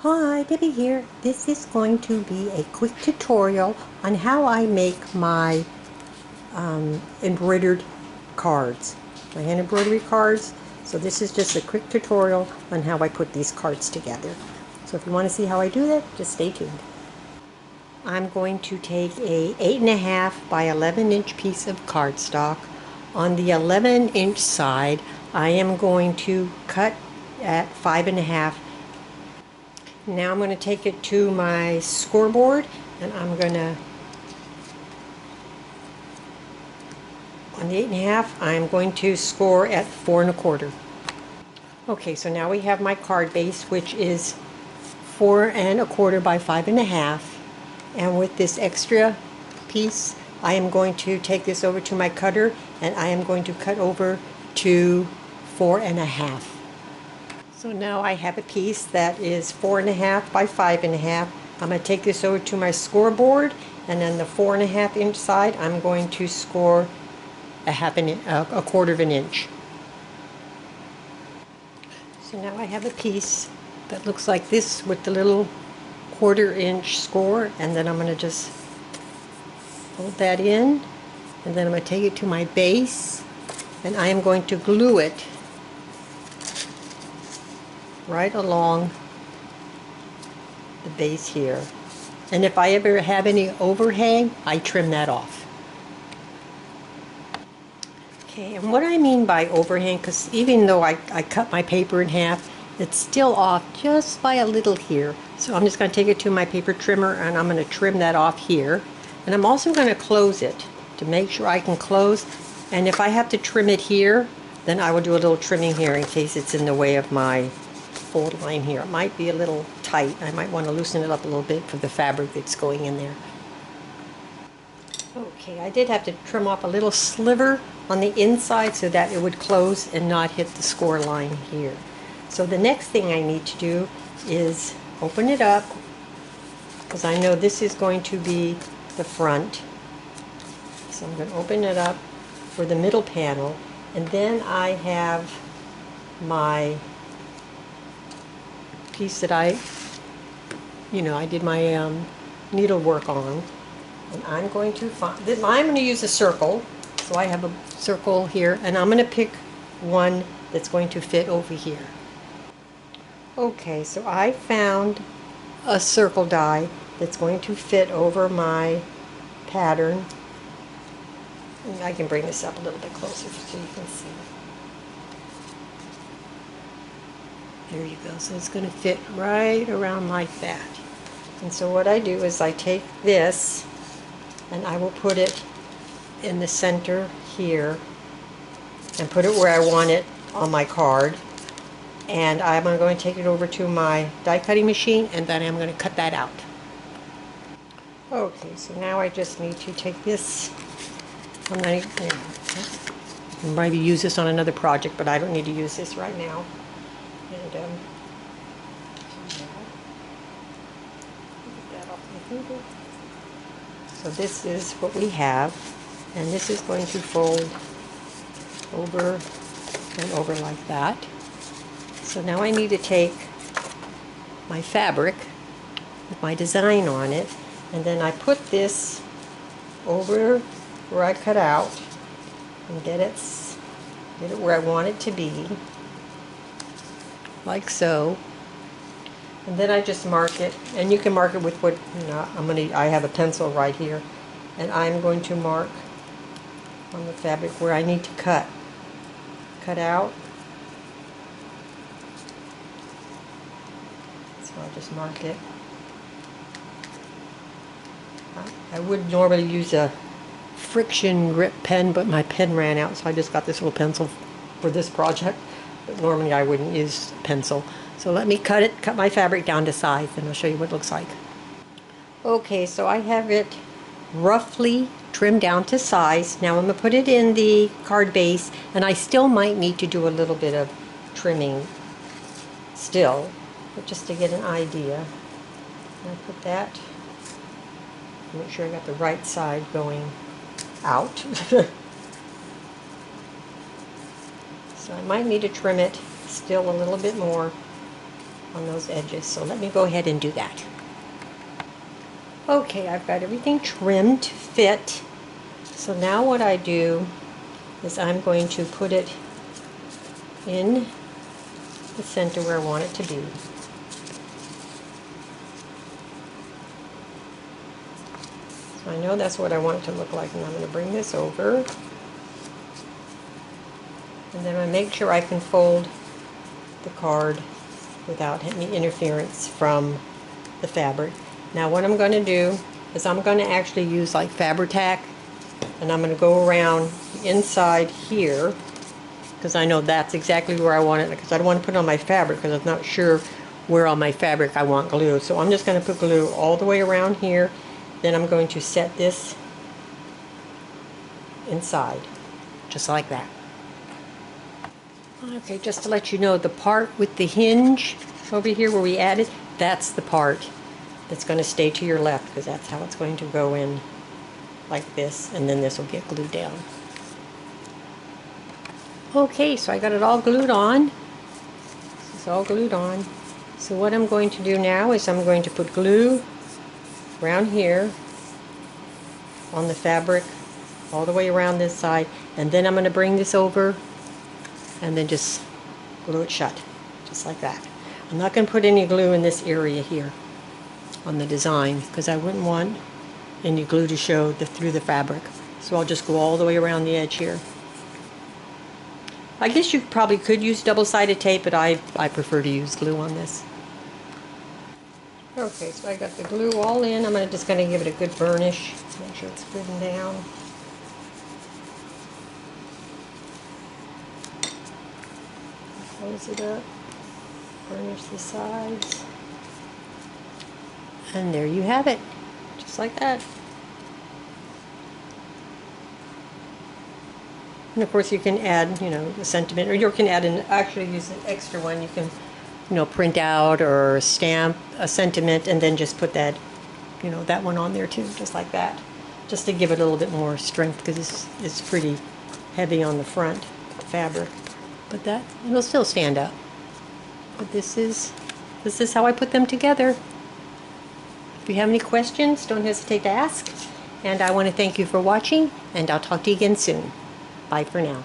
Hi, Debbie here. This is going to be a quick tutorial on how I make my embroidered cards, my hand embroidery cards. So this is just a quick tutorial on how I put these cards together. So if you want to see how I do that, just stay tuned. I'm going to take a 8.5 by 11-inch piece of cardstock. On the 11-inch side, I am going to cut at 5.5. Now I'm going to take it to my scoreboard, and I'm going to, on the 8.5, I'm going to score at 4.25. Okay, so now we have my card base, which is 4.25 by 5.5. And with this extra piece, I am going to take this over to my cutter, and I am going to cut over to 4.5. So now I have a piece that is 4.5 by 5.5. I'm going to take this over to my scoreboard, and then the 4.5-inch side, I'm going to score a quarter of an inch. So now I have a piece that looks like this with the little quarter-inch score, and then I'm going to just fold that in, and then I'm going to take it to my base, and I am going to glue it right along the base here. And if I ever have any overhang, I trim that off. Okay, and what I mean by overhang, because even though I cut my paper in half, it's still off just by a little here. So I'm just going to take it to my paper trimmer, and I'm going to trim that off here. And I'm also going to close it to make sure I can close. And if I have to trim it here, then I will do a little trimming here in case it's in the way of my fold line here. It might be a little tight. I might want to loosen it up a little bit for the fabric that's going in there. Okay, I did have to trim off a little sliver on the inside so that it would close and not hit the score line here. So the next thing I need to do is open it up, because I know this is going to be the front. So I'm going to open it up for the middle panel, and then I have my piece that I did my needlework on, and I'm going to use a circle. So I have a circle here, and I'm going to pick one that's going to fit over here. Okay, so I found a circle die that's going to fit over my pattern. And I can bring this up a little bit closer so you can see. There you go. So it's going to fit right around like that. And so what I do is I take this and I will put it in the center here and put it where I want it on my card. And I'm going to take it over to my die cutting machine, and then I'm going to cut that out. Okay, so now I just need to take this. I'm going to maybe use this on another project, but I don't need to use this right now. And get that off my finger. So this is what we have, and this is going to fold over and over like that. So now I need to take my fabric with my design on it, and then I put this over where I cut out and get it where I want it to be, like so. And then I just mark it, and you can mark it with what, I have a pencil right here, and I'm going to mark on the fabric where I need to cut out. So I'll just mark it. I would normally use a friction grip pen, but my pen ran out, so I just got this little pencil for this project. But normally I wouldn't use a pencil. So let me cut my fabric down to size, and I'll show you what it looks like. Okay, so I have it roughly trimmed down to size. Now I'm going to put it in the card base, and I still might need to do a little bit of trimming still, but just to get an idea. I put that, make sure I got the right side going out. So I might need to trim it still a little bit more. on those edges. So let me go ahead and do that. Okay, I've got everything trimmed to fit. So now what I do is I'm going to put it in the center where I want it to be. So I know that's what I want it to look like, and I'm going to bring this over. And then I make sure I can fold the card without any interference from the fabric. Now what I'm going to do is I'm going to actually use like Fabri-Tac, and I'm going to go around the inside here, because I know that's exactly where I want it, because I don't want to put it on my fabric because I'm not sure where on my fabric I want glue. So I'm just going to put glue all the way around here. Then I'm going to set this inside, just like that. Okay, just to let you know, the part with the hinge over here where we added, that's the part that's going to stay to your left, because that's how it's going to go in like this, and then this will get glued down. Okay, so I got it all glued on. This is all glued on. So what I'm going to do now is I'm going to put glue around here on the fabric all the way around this side, and then I'm going to bring this over and then just glue it shut, just like that. I'm not going to put any glue in this area here on the design, because I wouldn't want any glue to show through the fabric. So I'll just go all the way around the edge here. I guess you probably could use double-sided tape, but I prefer to use glue on this. Okay, so I got the glue all in. I'm just going to give it a good burnish, make sure it's good and down. Close it up, burnish the sides, and there you have it, just like that. And of course you can add, a sentiment, or you can add actually use an extra one. You can, print out or stamp a sentiment and then just put that, that one on there too, just like that. Just to give it a little bit more strength, because it's pretty heavy on the front fabric. But it'll still stand up. But this is how I put them together. If you have any questions, don't hesitate to ask. And I want to thank you for watching, and I'll talk to you again soon. Bye for now.